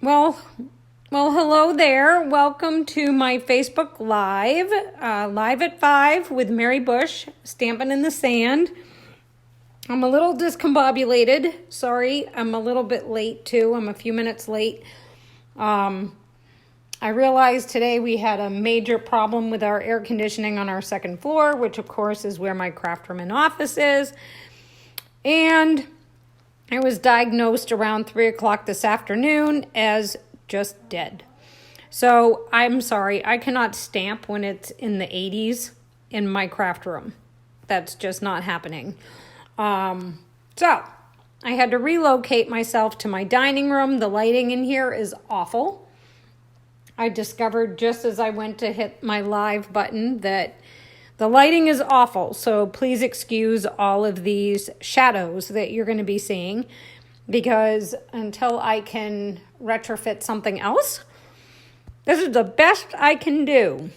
Well, hello there. Welcome to my Facebook Live, Live at 5 with Mary Bush, Stampin' in the Sand. I'm a little discombobulated. Sorry, I'm a little bit late too. I'm a few minutes late. I realized today we had a major problem with our air conditioning on our second floor, which of course is where my craft room and office is. And I was diagnosed around 3 o'clock this afternoon as just dead. So I'm sorry, I cannot stamp when it's in the 80s in my craft room. That's just not happening. So I had to relocate myself to my dining room. The lighting in here is awful. I discovered just as I went to hit my live button that the lighting is awful, so please excuse all of these shadows that you're going to be seeing, because until I can retrofit something else, this is the best I can do.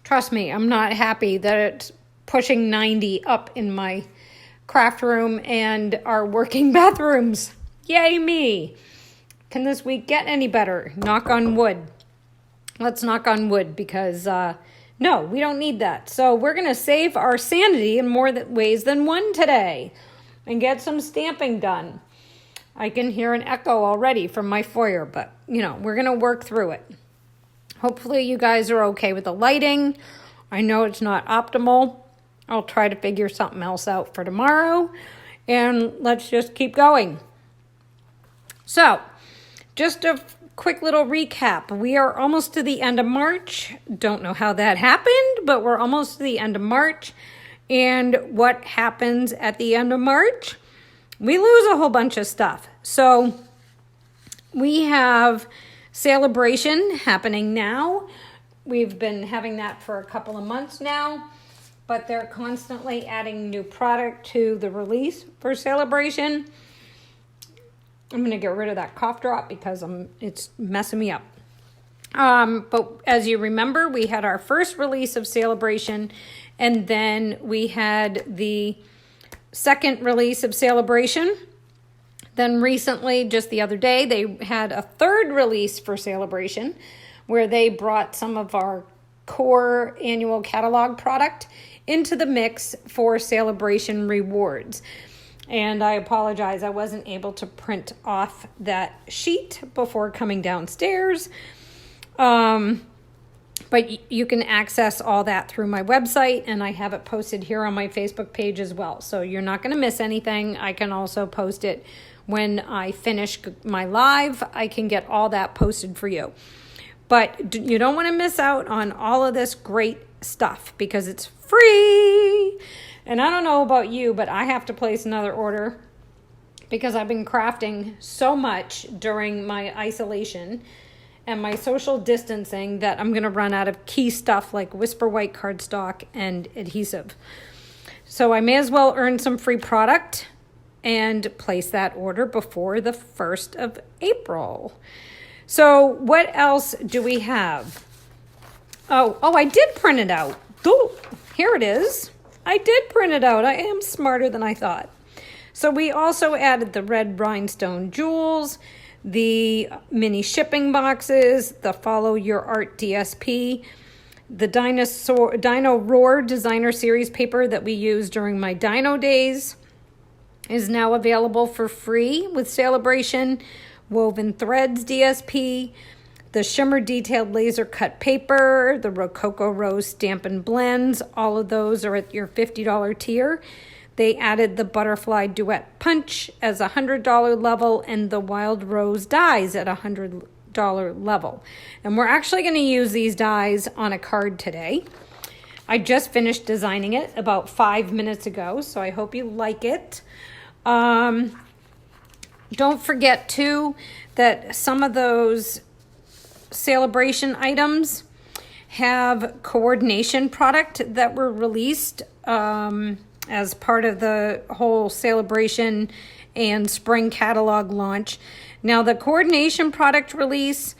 Trust me, I'm not happy that it's pushing 90 up in my craft room and our working bathrooms. Yay me! Can this week get any better? Knock on wood. Let's knock on wood, because no, we don't need that. So we're going to save our sanity in more ways than one today and get some stamping done. I can hear an echo already from my foyer, but, we're going to work through it. Hopefully you guys are okay with the lighting. I know it's not optimal. I'll try to figure something else out for tomorrow, and let's just keep going. So, just a quick little recap. We are almost to the end of March. Don't know how that happened, but we're almost to the end of March. And what happens at the end of March? We lose a whole bunch of stuff. So we have Celebration happening now. We've been having that for a couple of months now, but they're constantly adding new product to the release for Celebration. I'm going to get rid of that cough drop because it's messing me up. But as you remember, we had our first release of Celebration, and then we had the second release of Celebration. Then recently, just the other day, they had a third release for Celebration, where they brought some of our core annual catalog product into the mix for Celebration rewards. And I apologize, I wasn't able to print off that sheet before coming downstairs. But you can access all that through my website, and I have it posted here on my Facebook page as well. So you're not going to miss anything. I can also post it when I finish my live. I can get all that posted for you. But you don't want to miss out on all of this great stuff because it's free. And I don't know about you, but I have to place another order because I've been crafting so much during my isolation and my social distancing that I'm going to run out of key stuff like Whisper White cardstock and adhesive. So I may as well earn some free product and place that order before the 1st of April. So what else do we have? Oh, I did print it out. Oh, here it is. I did print it out. I am smarter than I thought. So we also added the red rhinestone jewels, the mini shipping boxes, the Follow Your Art DSP, the Dino Roar Designer Series paper that we used during my Dino days is now available for free with Celebration, Woven Threads DSP, the Shimmer Detailed Laser Cut Paper, the Rococo Rose Stampin' Blends, all of those are at your $50 tier. They added the Butterfly Duet Punch as a $100 level and the Wild Rose dies at a $100 level. And we're actually going to use these dies on a card today. I just finished designing it about 5 minutes ago, so I hope you like it. Don't forget, too, that some of those Celebration items have coordination product that were released as part of the whole Celebration and spring catalog launch. Now, the coordination product release,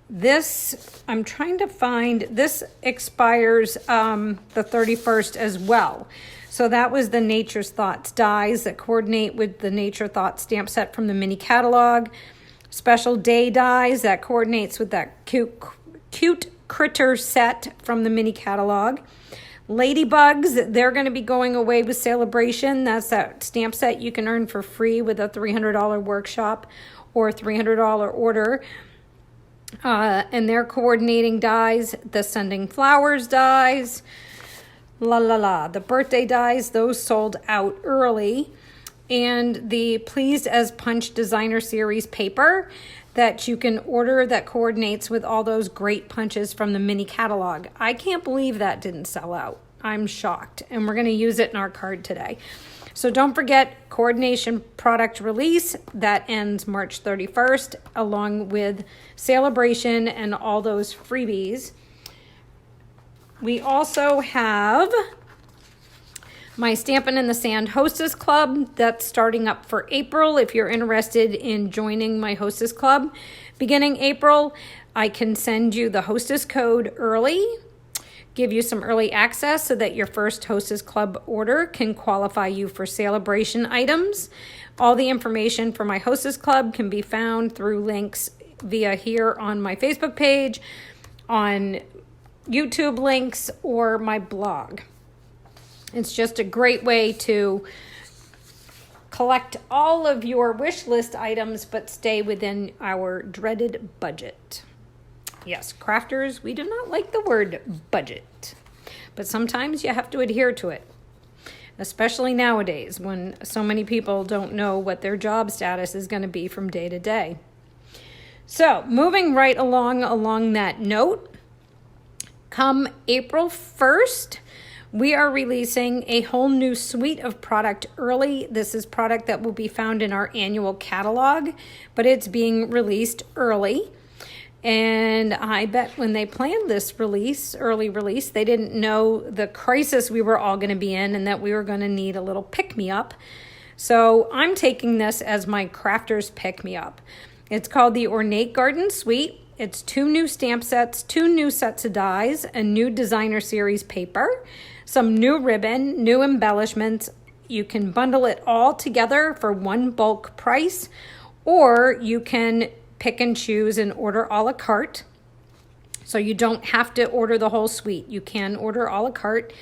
this, I'm trying to find, this expires the 31st as well. So that was the Nature's Thoughts dies that coordinate with the Nature Thoughts stamp set from the mini catalog. special day dies that coordinates with that cute critter set from the mini catalog. Ladybugs, they're going to be going away with Celebration. That's that stamp set you can earn for free with a $300 workshop or $300 order. And they're coordinating dies, the Sending Flowers dies, the birthday dies, those sold out early. And the Pleased as Punch Designer Series paper that you can order that coordinates with all those great punches from the mini catalog. I can't believe that didn't sell out. I'm shocked. And we're going to use it in our card today. So don't forget coordination product release that ends March 31st, along with Celebration and all those freebies. We also have my Stampin' in the Sand Hostess Club that's starting up for April. If you're interested in joining my Hostess Club beginning April, I can send you the Hostess code early, give you some early access so that your first Hostess Club order can qualify you for Celebration items. All the information for my Hostess Club can be found through links via here on my Facebook page, on YouTube links, or my blog. It's just a great way to collect all of your wish list items, but stay within our dreaded budget. Yes, crafters, we do not like the word budget, but sometimes you have to adhere to it, especially nowadays when so many people don't know what their job status is going to be from day to day. So moving right along that note, come April 1st, we are releasing a whole new suite of product early. This is product that will be found in our annual catalog, but it's being released early. And I bet when they planned this early release, they didn't know the crisis we were all going to be in and that we were going to need a little pick-me-up. So I'm taking this as my crafter's pick-me-up. It's called the Ornate Garden Suite. It's 2 new stamp sets, 2 new sets of dies, a new designer series paper, some new ribbon, new embellishments. You can bundle it all together for one bulk price, or you can pick and choose and order a la carte. So you don't have to order the whole suite. You can order a la carte.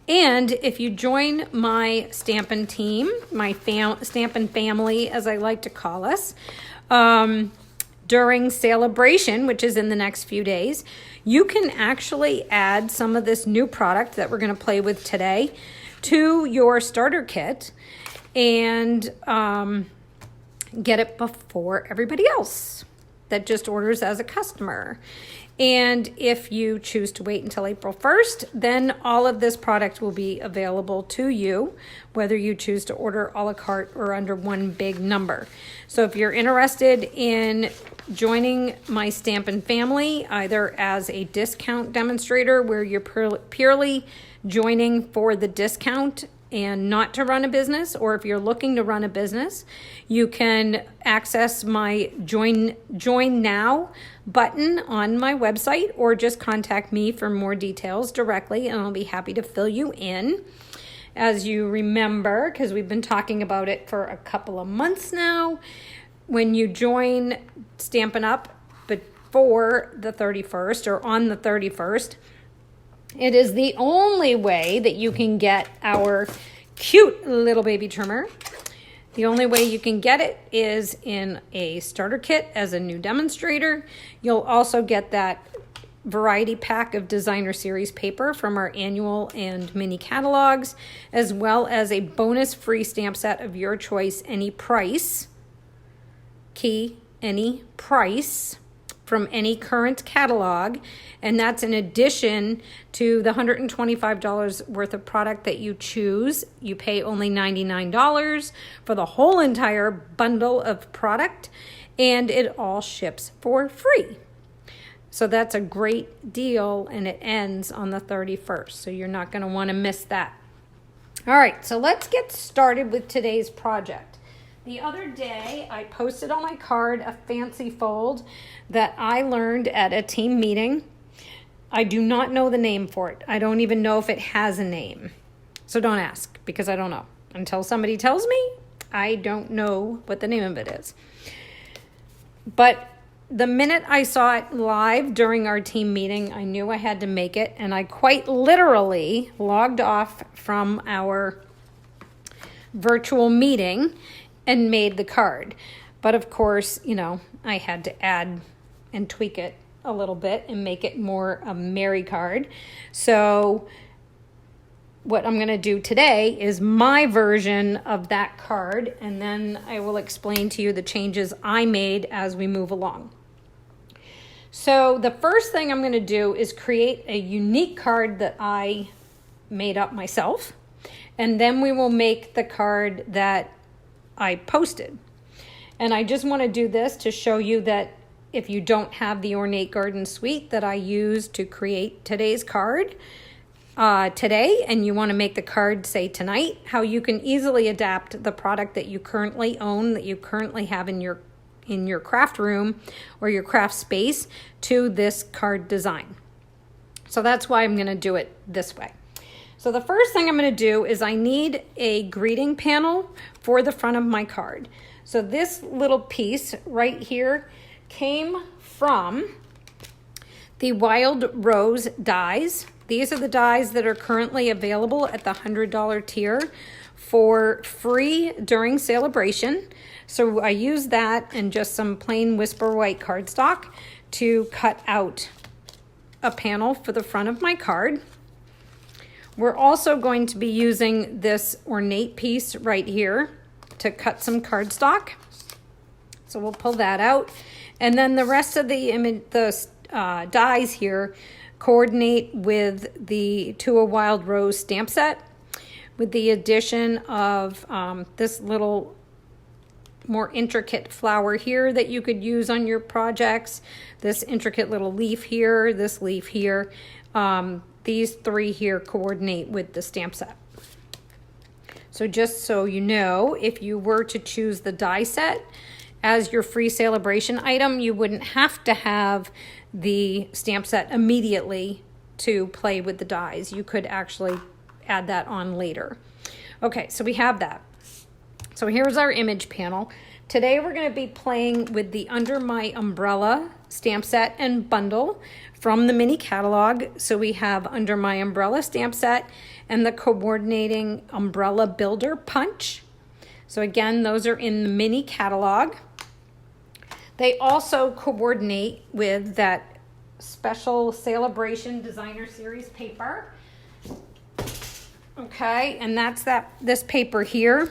And if you join my Stampin' team, my Stampin' family, as I like to call us, during Celebration, which is in the next few days, you can actually add some of this new product that we're going to play with today to your starter kit and get it before everybody else that just orders as a customer. And if you choose to wait until April 1st, then all of this product will be available to you, whether you choose to order a la carte or under one big number. So if you're interested in joining my Stampin' family, either as a discount demonstrator where you're purely joining for the discount and not to run a business, or if you're looking to run a business, you can access my Join Now button on my website, or just contact me for more details directly, and I'll be happy to fill you in. As you remember, because we've been talking about it for a couple of months now, when you join Stampin' Up before the 31st or on the 31st, it is the only way that you can get our cute little baby trimmer. The only way you can get it is in a starter kit as a new demonstrator. You'll also get that variety pack of designer series paper from our annual and mini catalogs, as well as a bonus free stamp set of your choice, any price, any price, from any current catalog, and that's in addition to the $125 worth of product that you choose. You pay only $99 for the whole entire bundle of product, and it all ships for free. So that's a great deal, and it ends on the 31st, so you're not going to want to miss that. All right, so let's get started with today's project. The other day, I posted on my card a fancy fold that I learned at a team meeting. I do not know the name for it. I don't even know if it has a name. So don't ask, because I don't know. Until somebody tells me, I don't know what the name of it is. But the minute I saw it live during our team meeting, I knew I had to make it, and I quite literally logged off from our virtual meeting and made the card. But of course, I had to add and tweak it a little bit and make it more a merry card. So what I'm going to do today is my version of that card, and then I will explain to you the changes I made as we move along. So the first thing I'm going to do is create a unique card that I made up myself, and then we will make the card that I posted. And I just want to do this to show you that if you don't have the Ornate Garden Suite that I used to create today's card today, and you want to make the card say tonight, how you can easily adapt the product that you currently own, that you currently have in your craft room or your craft space to this card design. So that's why I'm going to do it this way. So the first thing I'm going to do is I need a greeting panel for the front of my card. So this little piece right here came from the Wild Rose dies. These are the dies that are currently available at the $100 tier for free during celebration. So I use that and just some plain Whisper White cardstock to cut out a panel for the front of my card. We're also going to be using this ornate piece right here to cut some cardstock. So we'll pull that out. And then the rest of the dies here coordinate with the To a Wild Rose stamp set, with the addition of this little more intricate flower here that you could use on your projects, this intricate little leaf here, this leaf here. These three here coordinate with the stamp set. So just so you know, if you were to choose the die set as your free celebration item, you wouldn't have to have the stamp set immediately to play with the dies. You could actually add that on later. Okay, so we have that. So here's our image panel. Today we're going to be playing with the Under My Umbrella stamp set and bundle from the mini catalog. So we have Under My Umbrella stamp set and the coordinating umbrella builder punch. So again, those are in the mini catalog. They also coordinate with that special celebration designer series paper. Okay, and that's this paper here,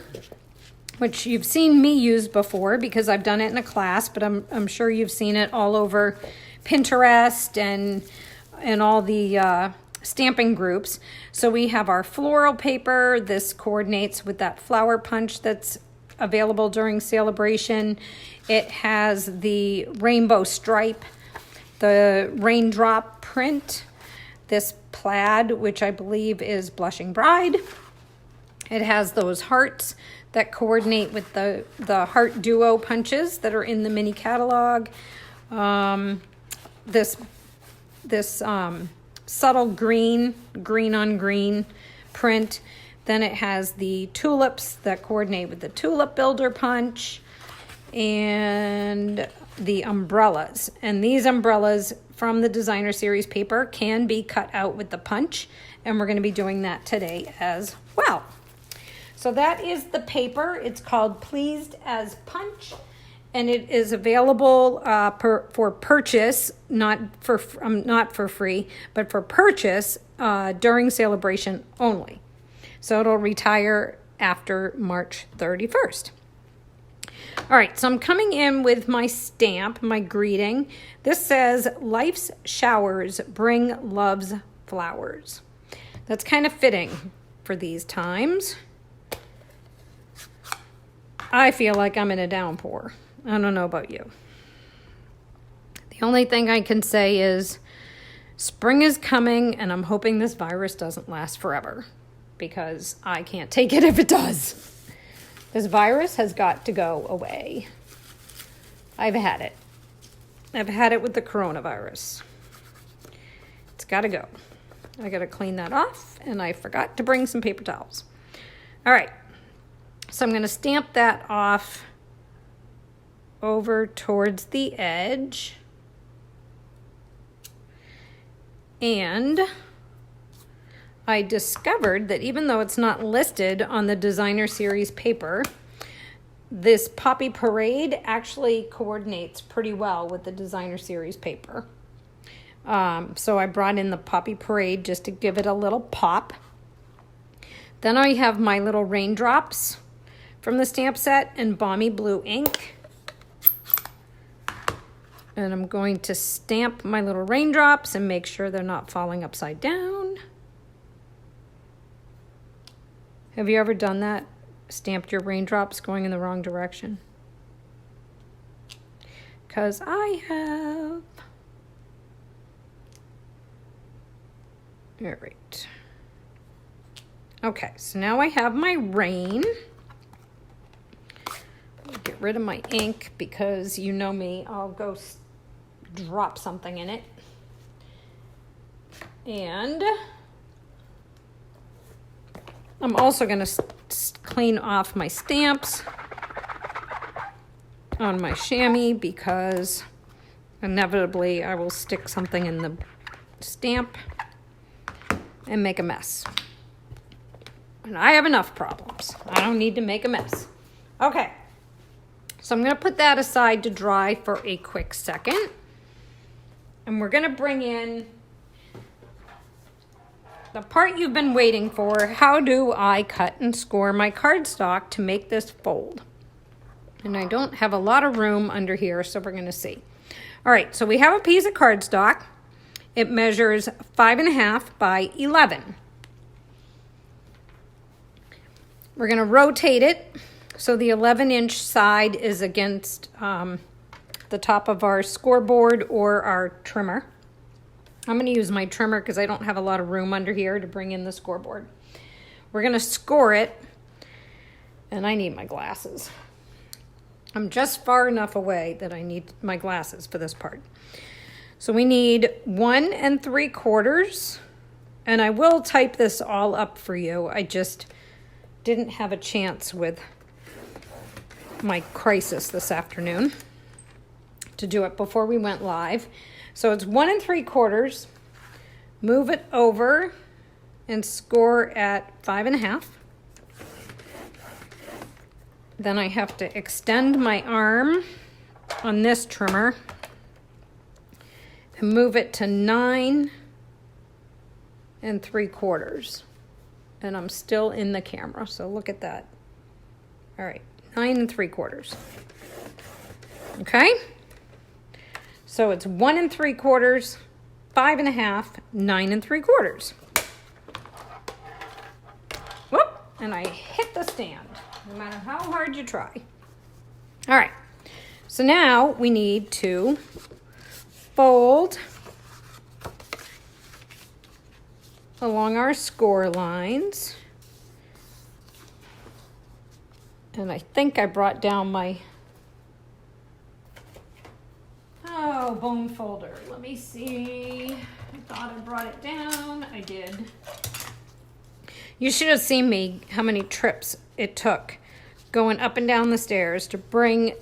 which you've seen me use before because I've done it in a class, but I'm sure you've seen it all over Pinterest and all the stamping groups. So we have our floral paper. This coordinates with that flower punch that's available during celebration. It has the rainbow stripe, the raindrop print, this plaid, which I believe is Blushing Bride. It has those hearts that coordinate with the heart duo punches that are in the mini catalog. This subtle green on green print. Then it has the tulips that coordinate with the tulip builder punch and the umbrellas. And these umbrellas from the designer series paper can be cut out with the punch, and we're going to be doing that today as well. So that is the paper. It's called Pleased as Punch, and it is available for purchase, not for free, but for purchase during celebration only. So it'll retire after March 31st. All right, so I'm coming in with my stamp, my greeting. This says, "Life's showers bring love's flowers." That's kind of fitting for these times. I feel like I'm in a downpour. I don't know about you. The only thing I can say is spring is coming, and I'm hoping this virus doesn't last forever because I can't take it if it does. This virus has got to go away. I've had it. I've had it with the coronavirus. It's got to go. I got to clean that off, and I forgot to bring some paper towels. All right. So I'm going to stamp that off over towards the edge. And I discovered that even though it's not listed on the designer series paper, this Poppy Parade actually coordinates pretty well with the designer series paper. So I brought in the Poppy Parade just to give it a little pop. Then I have my little raindrops from the stamp set in Balmy Blue ink. And I'm going to stamp my little raindrops and make sure they're not falling upside down. Have you ever done that? Stamped your raindrops going in the wrong direction? Because I have. All right. Okay, so now I have my rain. Get rid of my ink because you know me, I'll go drop something in it. And I'm also going to clean off my stamps on my chamois because inevitably I will stick something in the stamp and make a mess. And I have enough problems. I don't need to make a mess. Okay, so I'm going to put that aside to dry for a quick second. And we're going to bring in the part you've been waiting for. How do I cut and score my cardstock to make this fold? And I don't have a lot of room under here, so we're going to see. All right, so we have a piece of cardstock. It measures 5.5 by 11. We're going to rotate it so the 11-inch side is against the top of our scoreboard or our trimmer. I'm going to use my trimmer because I don't have a lot of room under here to bring in the scoreboard. We're going to score it, and I need my glasses. I'm just far enough away that I need my glasses for this part. So we need 1 3/4, and I will type this all up for you. I just didn't have a chance with my crisis this afternoon to do it before we went live. So it's 1 3/4. Move it over and score at 5.5. Then I have to extend my arm on this trimmer and move it to 9 3/4. And I'm still in the camera, so look at that. All right, 9 3/4. Okay? So it's 1 3/4, 5.5, 9 3/4. Whoop, and I hit the stand, no matter how hard you try. All right, so now we need to fold along our score lines. And I think I brought down my bone folder. Let me see. I thought I brought it down. I did. You should have seen me, how many trips it took going up and down the stairs to bring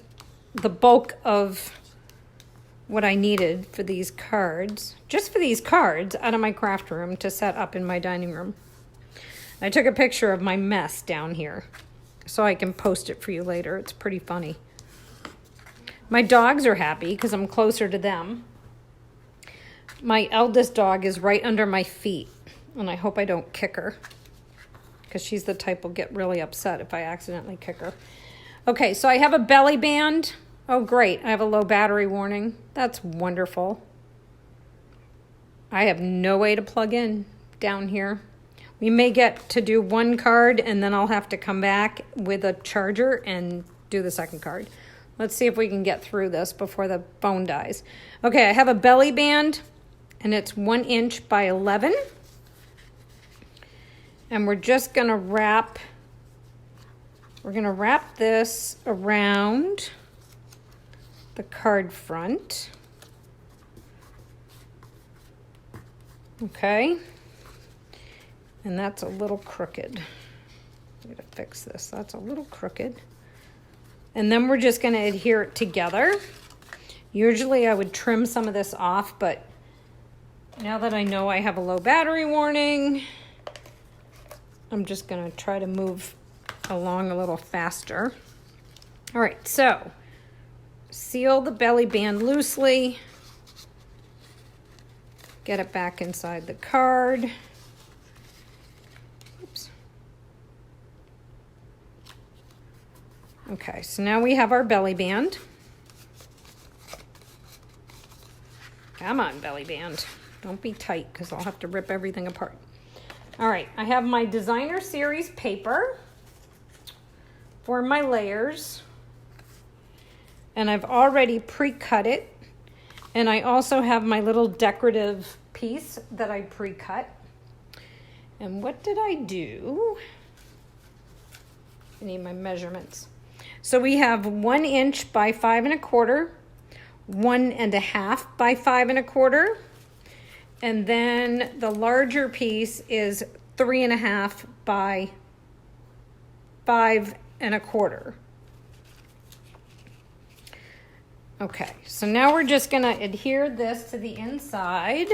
the bulk of what I needed for these cards, just for these cards, out of my craft room to set up in my dining room. I took a picture of my mess down here so I can post it for you later. It's pretty funny. My dogs are happy because I'm closer to them. My eldest dog is right under my feet, and I hope I don't kick her because she's the type will get really upset if I accidentally kick her. Okay, so I have a belly band. Oh, great. I have a low battery warning. That's wonderful. I have no way to plug in down here. We may get to do one card, and then I'll have to come back with a charger and do the second card. Let's see if we can get through this before the phone dies. Okay, I have a belly band, and it's 1 inch by 11. And we're just going to wrap this around the card front. Okay. And that's a little crooked. I'm going to fix this. That's a little crooked. And then we're just going to adhere it together. Usually I would trim some of this off, but now that I know I have a low battery warning, I'm just going to try to move along a little faster. All right, so seal the belly band loosely. Get it back inside the card. Oops. Okay, so now we have our belly band. Come on, belly band. Don't be tight because I'll have to rip everything apart. All right, I have my designer series paper for my layers. And I've already pre-cut it. And I also have my little decorative piece that I pre-cut. And what did I do? I need my measurements. So we have 1 inch by 5 1/4, 1 1/2 by 5 1/4, and then the larger piece is 3 1/2 by 5 1/4. Okay, so now we're just gonna adhere this to the inside,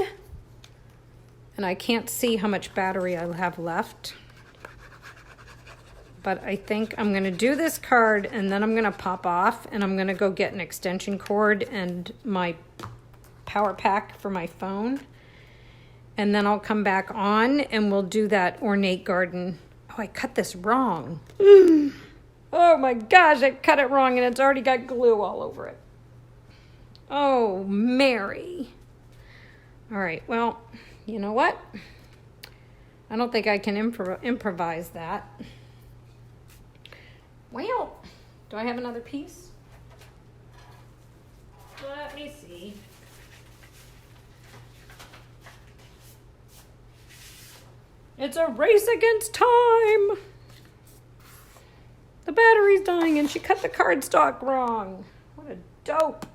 and I can't see how much battery I have left, but I think I'm gonna do this card and then I'm gonna pop off and I'm gonna go get an extension cord and my power pack for my phone, and then I'll come back on and we'll do that ornate garden. Oh, I cut this wrong. Oh my gosh, I cut it wrong and it's already got glue all over it. Oh, Mary. All right, well, you know what? I don't think I can improvise that. Well, do I have another piece? Let me see. It's a race against time. The battery's dying and she cut the cardstock wrong. What a dope.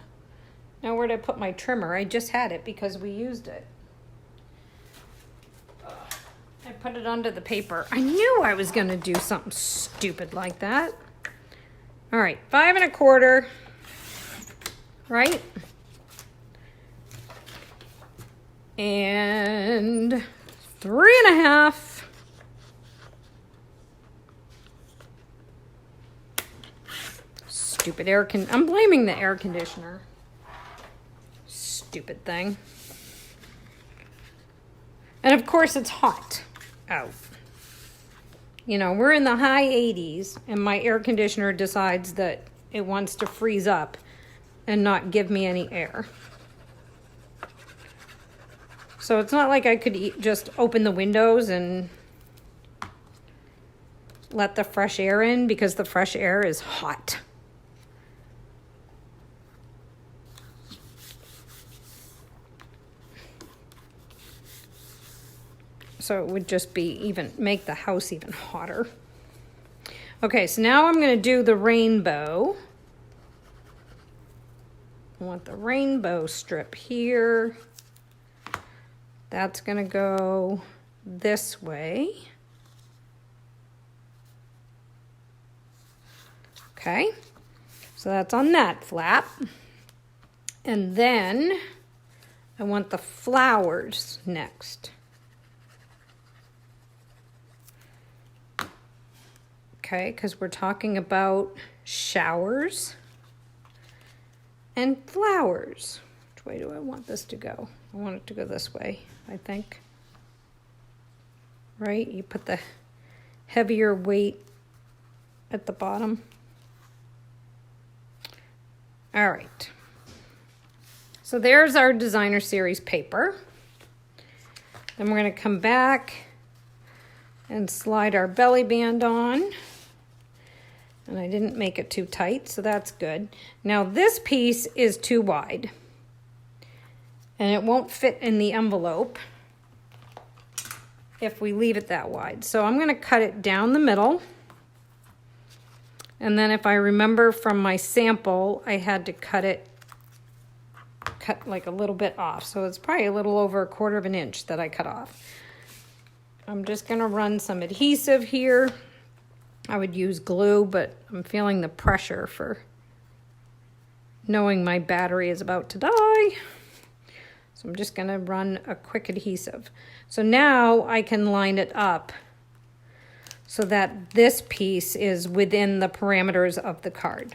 Now where'd I put my trimmer? I just had it because we used it. I put it under the paper. I knew I was gonna do something stupid like that. All right, 5 1/4, right? And 3 1/2. Stupid I'm blaming the air conditioner. Stupid thing. And of course it's hot out. You know, we're in the high 80s and my air conditioner decides that it wants to freeze up and not give me any air. So it's not like I could just open the windows and let the fresh air in because the fresh air is hot. So it would just make the house even hotter. Okay, so now I'm gonna do the rainbow. I want the rainbow strip here. That's gonna go this way. Okay, so that's on that flap. And then I want the flowers next. Okay, because we're talking about showers and flowers. Which way do I want this to go? I want it to go this way, I think. Right? You put the heavier weight at the bottom. All right. So there's our designer series paper. Then we're going to come back and slide our belly band on. And I didn't make it too tight, so that's good. Now this piece is too wide. And it won't fit in the envelope if we leave it that wide. So I'm gonna cut it down the middle. And then if I remember from my sample, I had to cut like a little bit off. So it's probably a little over 1/4 inch that I cut off. I'm just gonna run some adhesive here I would use glue, but I'm feeling the pressure for knowing my battery is about to die. So I'm just gonna run a quick adhesive. So now I can line it up so that this piece is within the parameters of the card.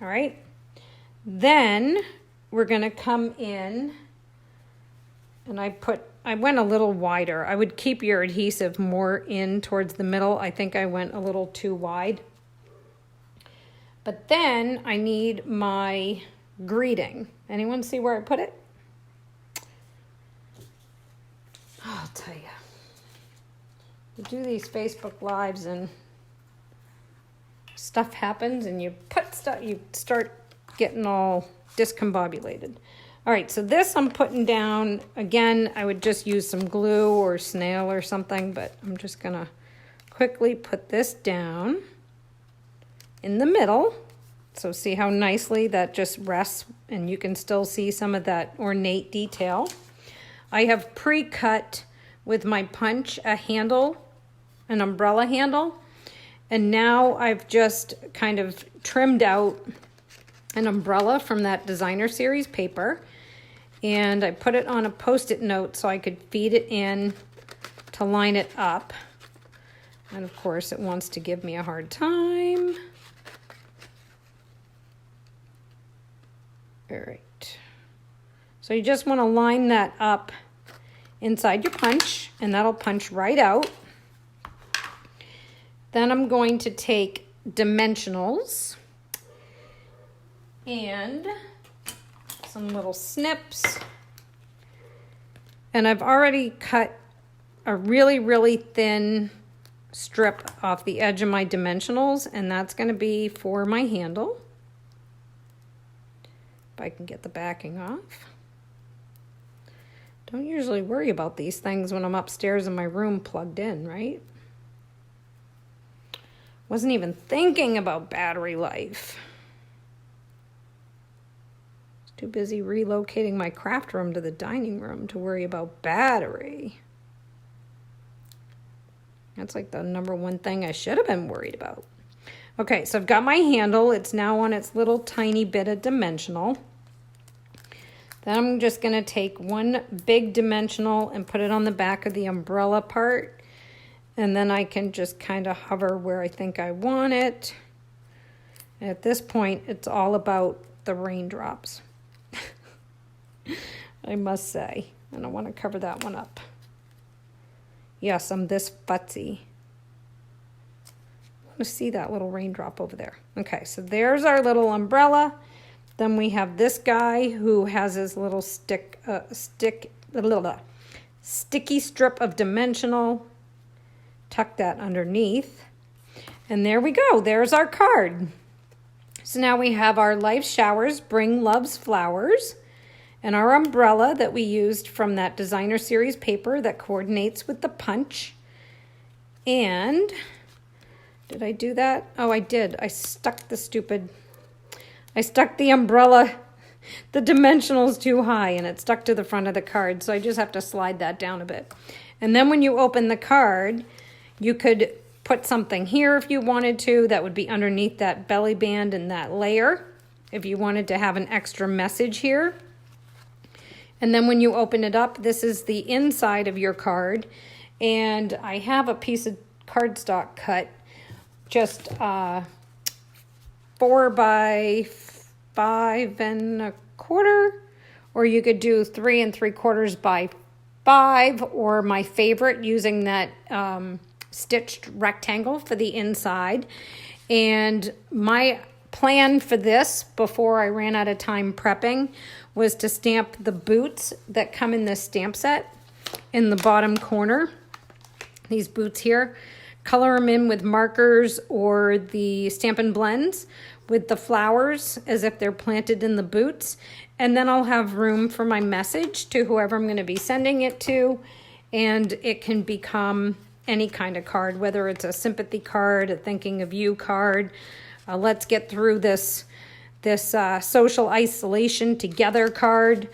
All right. Then we're gonna come in, and I went a little wider. I would keep your adhesive more in towards the middle. I think I went a little too wide. But then I need my greeting. Anyone see where I put it? I'll tell you. You do these Facebook Lives and stuff happens and you start getting all discombobulated. All right, so this I'm putting down. Again, I would just use some glue or snail or something, but I'm just gonna quickly put this down in the middle. So see how nicely that just rests, and you can still see some of that ornate detail. I have pre-cut with my punch a handle, an umbrella handle, and now I've just kind of trimmed out an umbrella from that designer series paper, and I put it on a Post-it note so I could feed it in to line it up. And of course it wants to give me a hard time. All right. So you just want to line that up inside your punch, and that'll punch right out. Then I'm going to take dimensionals and some little snips. And I've already cut a really, really thin strip off the edge of my dimensionals, and that's going to be for my handle. If I can get the backing off. Don't usually worry about these things when I'm upstairs in my room plugged in, right? Wasn't even thinking about battery life. Too busy relocating my craft room to the dining room to worry about battery. That's like the #1 thing I should have been worried about. Okay, so I've got my handle. It's now on its little tiny bit of dimensional. Then I'm just going to take one big dimensional and put it on the back of the umbrella part. And then I can just kind of hover where I think I want it. And at this point, it's all about the raindrops. I must say. And I want to cover that one up. Yes, I'm this futzy. I want to see that little raindrop over there. Okay, so there's our little umbrella. Then we have this guy who has his little sticky strip of dimensional. Tuck that underneath. And there we go. There's our card. So now we have our Life Showers Bring Love's Flowers and our umbrella that we used from that designer series paper that coordinates with the punch. And did I do that? Oh, I did. I stuck the umbrella, the dimensionals too high, and it stuck to the front of the card. So I just have to slide that down a bit. And then when you open the card, you could put something here if you wanted to. That would be underneath that belly band and that layer if you wanted to have an extra message here. And then when you open it up, this is the inside of your card. And I have a piece of cardstock cut, just 4 by 5 1/4, or you could do 3 3/4 by 5, or my favorite, using that stitched rectangle for the inside. And my plan for this, before I ran out of time prepping, was to stamp the boots that come in this stamp set in the bottom corner. These boots here, color them in with markers or the Stampin' Blends with the flowers as if they're planted in the boots. And then I'll have room for my message to whoever I'm going to be sending it to. And it can become any kind of card, whether it's a sympathy card, a thinking of you card, let's get through this social isolation together card,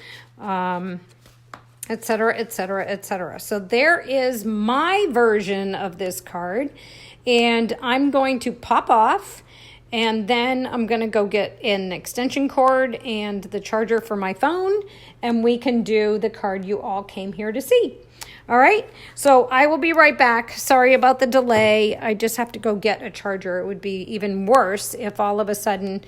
etc., etc., etc. So there is my version of this card. and I'm going to pop off, and then I'm going to go get an extension cord and the charger for my phone, and we can do the card you all came here to see. All right, so I will be right back. Sorry about the delay. I just have to go get a charger. It would be even worse if all of a sudden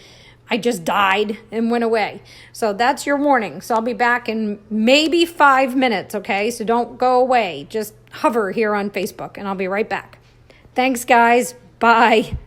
I just died and went away. So that's your warning. So I'll be back in maybe 5 minutes, okay? So don't go away. Just hover here on Facebook, and I'll be right back. Thanks, guys. Bye.